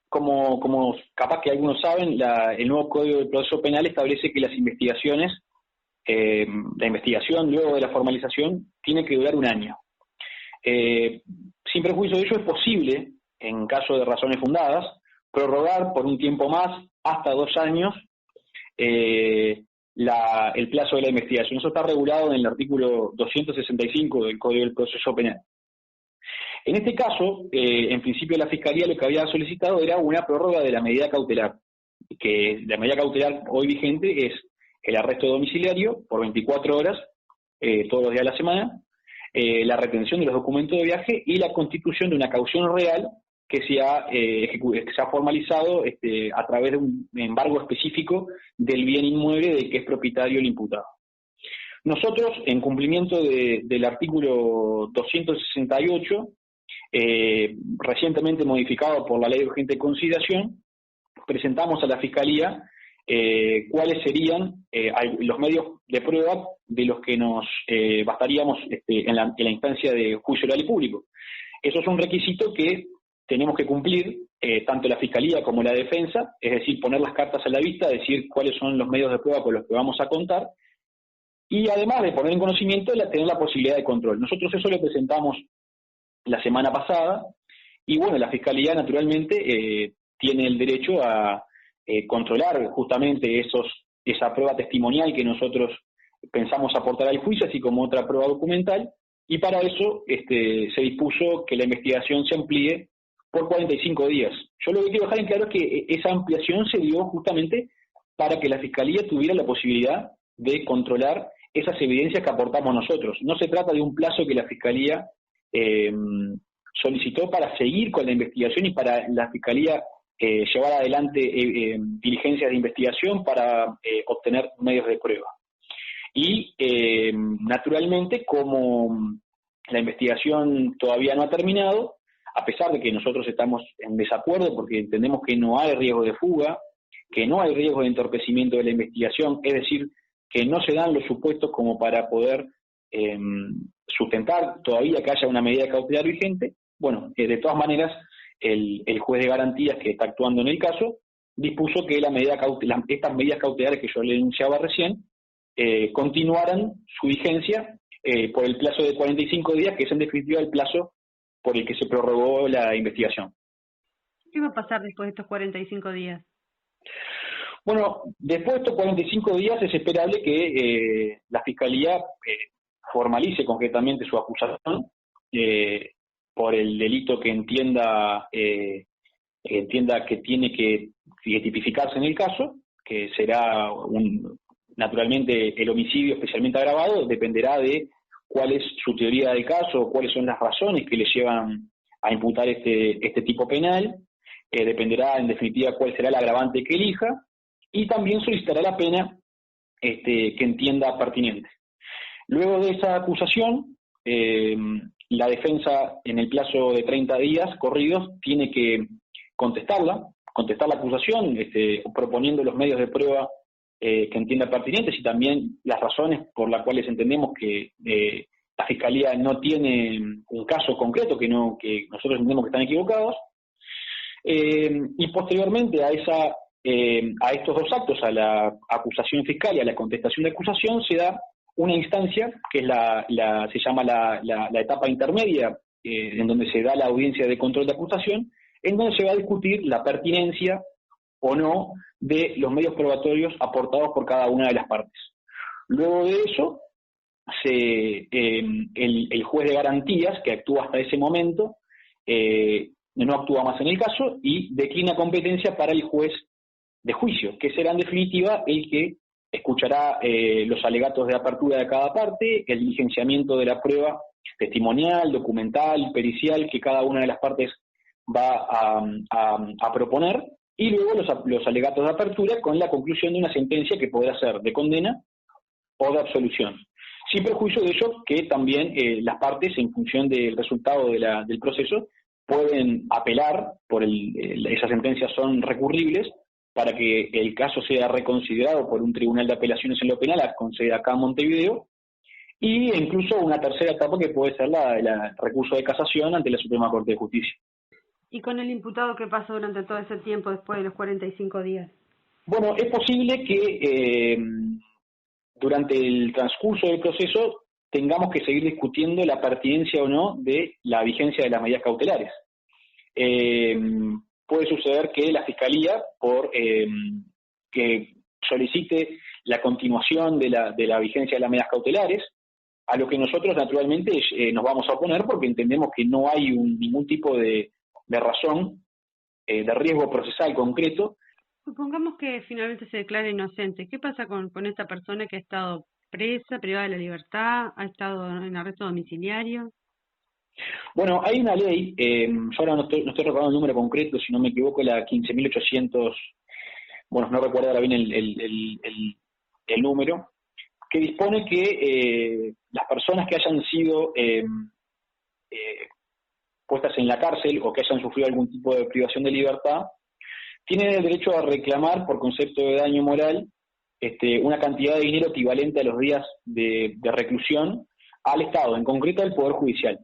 como capaz que algunos saben, el nuevo Código del Proceso Penal establece que las investigaciones, la investigación luego de la formalización, tiene que durar 1 año. Sin perjuicio de ello, es posible, en caso de razones fundadas, prorrogar por un tiempo más, hasta 2 años, el plazo de la investigación. Eso está regulado en el artículo 265 del Código del Proceso Penal. En este caso, en principio la Fiscalía lo que había solicitado era una prórroga de la medida cautelar, que la medida cautelar hoy vigente es el arresto domiciliario por 24 horas, todos los días de la semana, la retención de los documentos de viaje y la constitución de una caución real que se ha formalizado a través de un embargo específico del bien inmueble del que es propietario el imputado. Nosotros, en cumplimiento del artículo 268, recientemente modificado por la Ley de Urgente Consideración, presentamos a la Fiscalía cuáles serían los medios de prueba de los que nos bastaríamos en la instancia de juicio oral y público. Eso es un requisito que tenemos que cumplir tanto la Fiscalía como la defensa, es decir, poner las cartas a la vista, decir cuáles son los medios de prueba con los que vamos a contar, y además de poner en conocimiento, tener la posibilidad de control. Nosotros eso lo presentamos la semana pasada, y bueno, la Fiscalía naturalmente tiene el derecho a controlar justamente esa prueba testimonial que nosotros pensamos aportar al juicio, así como otra prueba documental, y para eso se dispuso que la investigación se amplíe por 45 días. Yo lo que quiero dejar en claro es que esa ampliación se dio justamente para que la Fiscalía tuviera la posibilidad de controlar esas evidencias que aportamos nosotros. No se trata de un plazo que la Fiscalía solicitó para seguir con la investigación y para la Fiscalía llevar adelante diligencias de investigación para obtener medios de prueba. Y naturalmente, como la investigación todavía no ha terminado, a pesar de que nosotros estamos en desacuerdo porque entendemos que no hay riesgo de fuga, que no hay riesgo de entorpecimiento de la investigación, es decir, que no se dan los supuestos como para poder sustentar todavía que haya una medida cautelar vigente. Bueno, de todas maneras, el juez de garantías que está actuando en el caso dispuso que estas medidas cautelares que yo le denunciaba recién continuaran su vigencia por el plazo de 45 días, que es en definitiva el plazo por el que se prorrogó la investigación. ¿Qué va a pasar después de estos 45 días? Bueno, después de estos 45 días es esperable que la Fiscalía formalice concretamente su acusación por el delito que entienda que tiene que tipificarse en el caso, que será naturalmente el homicidio especialmente agravado. Dependerá de cuál es su teoría del caso, cuáles son las razones que le llevan a imputar este tipo penal, dependerá en definitiva cuál será el agravante que elija, y también solicitará la pena que entienda pertinente. Luego de esa acusación, la defensa en el plazo de 30 días corridos tiene que contestar la acusación, proponiendo los medios de prueba que entienda pertinentes y también las razones por las cuales entendemos que la Fiscalía no tiene un caso concreto, que nosotros entendemos que están equivocados, y posteriormente a estos dos actos, a la acusación fiscal y a la contestación de acusación, se da una instancia que es se llama la etapa intermedia, en donde se da la audiencia de control de acusación, en donde se va a discutir la pertinencia o no de los medios probatorios aportados por cada una de las partes. Luego de eso, el juez de garantías, que actúa hasta ese momento, no actúa más en el caso y declina competencia para el juez de juicio, que será en definitiva el que escuchará los alegatos de apertura de cada parte, el diligenciamiento de la prueba testimonial, documental, pericial que cada una de las partes va a proponer, y luego los alegatos de apertura con la conclusión de una sentencia que podrá ser de condena o de absolución. Sin perjuicio de ello que también las partes, en función del resultado del proceso, pueden apelar, esas sentencias son recurribles, para que el caso sea reconsiderado por un tribunal de apelaciones en lo penal, con sede acá en Montevideo, y incluso una tercera etapa que puede ser el recurso de casación ante la Suprema Corte de Justicia. ¿Y con el imputado qué pasó durante todo ese tiempo después de los 45 días? Bueno, es posible que durante el transcurso del proceso tengamos que seguir discutiendo la pertinencia o no de la vigencia de las medidas cautelares. Puede suceder que la Fiscalía, por que solicite la continuación de la vigencia de las medidas cautelares, a lo que nosotros naturalmente nos vamos a oponer porque entendemos que no hay ningún tipo de razón de riesgo procesal concreto. Supongamos que finalmente se declara inocente. ¿Qué pasa con esta persona que ha estado presa, privada de la libertad, ha estado en arresto domiciliario? Bueno, hay una ley, yo ahora no estoy recordando el número concreto, si no me equivoco, la 15.800, bueno, no recuerdo ahora bien el número, que dispone que las personas que hayan sido puestas en la cárcel o que hayan sufrido algún tipo de privación de libertad, tienen el derecho a reclamar por concepto de daño moral una cantidad de dinero equivalente a los días de reclusión al Estado, en concreto al Poder Judicial.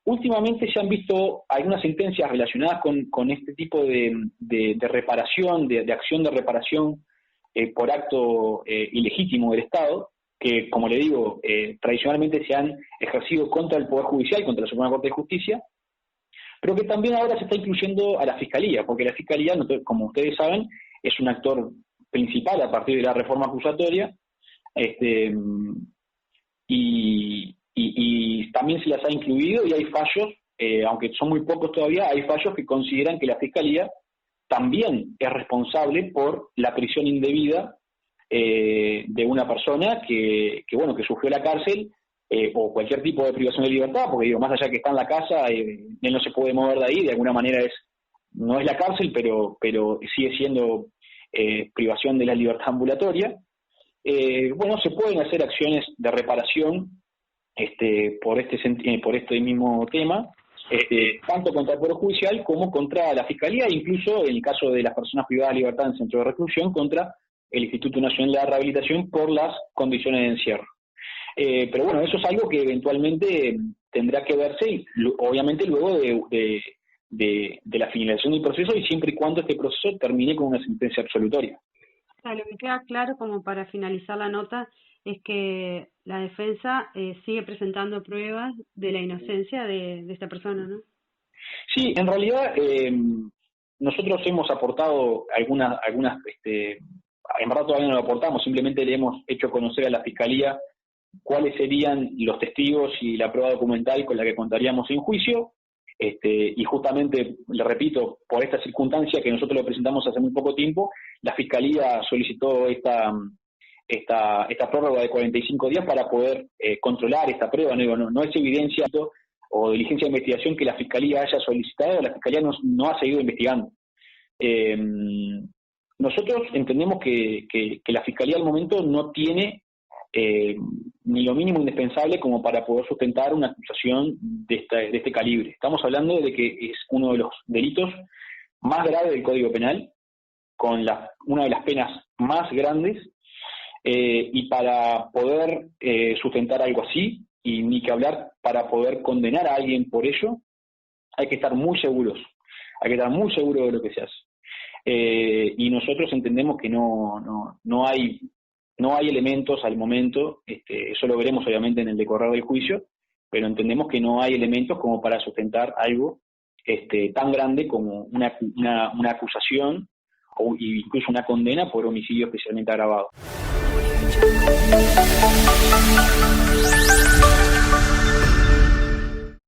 Últimamente se han visto algunas sentencias relacionadas con este tipo de reparación, de acción de reparación por acto ilegítimo del Estado, que, como le digo, tradicionalmente se han ejercido contra el Poder Judicial, contra la Suprema Corte de Justicia, pero que también ahora se está incluyendo a la Fiscalía, porque la Fiscalía, como ustedes saben, es un actor principal a partir de la reforma acusatoria, y también se las ha incluido, y hay fallos, aunque son muy pocos todavía, hay fallos que consideran que la Fiscalía también es responsable por la prisión indebida de una persona que sufrió la cárcel o cualquier tipo de privación de libertad, porque digo, más allá que está en la casa, él no se puede mover de ahí, de alguna manera no es la cárcel, pero sigue siendo privación de la libertad ambulatoria. Se pueden hacer acciones de reparación por este mismo tema, tanto contra el Poder Judicial como contra la Fiscalía, incluso en el caso de las personas privadas de libertad en centro de reclusión, contra el Instituto Nacional de Rehabilitación por las condiciones de encierro. Pero bueno, eso es algo que eventualmente tendrá que verse, obviamente luego de la finalización del proceso y siempre y cuando este proceso termine con una sentencia absolutoria. Lo que queda claro, como para finalizar la nota, es que la defensa sigue presentando pruebas de la inocencia de esta persona, ¿no? Sí, en realidad nosotros hemos aportado algunas en verdad todavía no lo aportamos, simplemente le hemos hecho conocer a la Fiscalía cuáles serían los testigos y la prueba documental con la que contaríamos en juicio, y justamente, le repito, por esta circunstancia que nosotros lo presentamos hace muy poco tiempo, la Fiscalía solicitó esta prórroga de 45 días para poder controlar esta prueba. No es evidencia o diligencia de investigación que la Fiscalía haya solicitado, la Fiscalía no ha seguido investigando. Nosotros entendemos que la Fiscalía al momento no tiene ni lo mínimo indispensable como para poder sustentar una acusación de este calibre. Estamos hablando de que es uno de los delitos más graves del Código Penal, con una de las penas más grandes, y para poder sustentar algo así, y ni que hablar para poder condenar a alguien por ello, hay que estar muy seguros de lo que se hace. Y nosotros entendemos que no hay elementos al momento, eso lo veremos obviamente en el decorrer del juicio, pero entendemos que no hay elementos como para sustentar algo tan grande como una acusación o incluso una condena por homicidio especialmente agravado.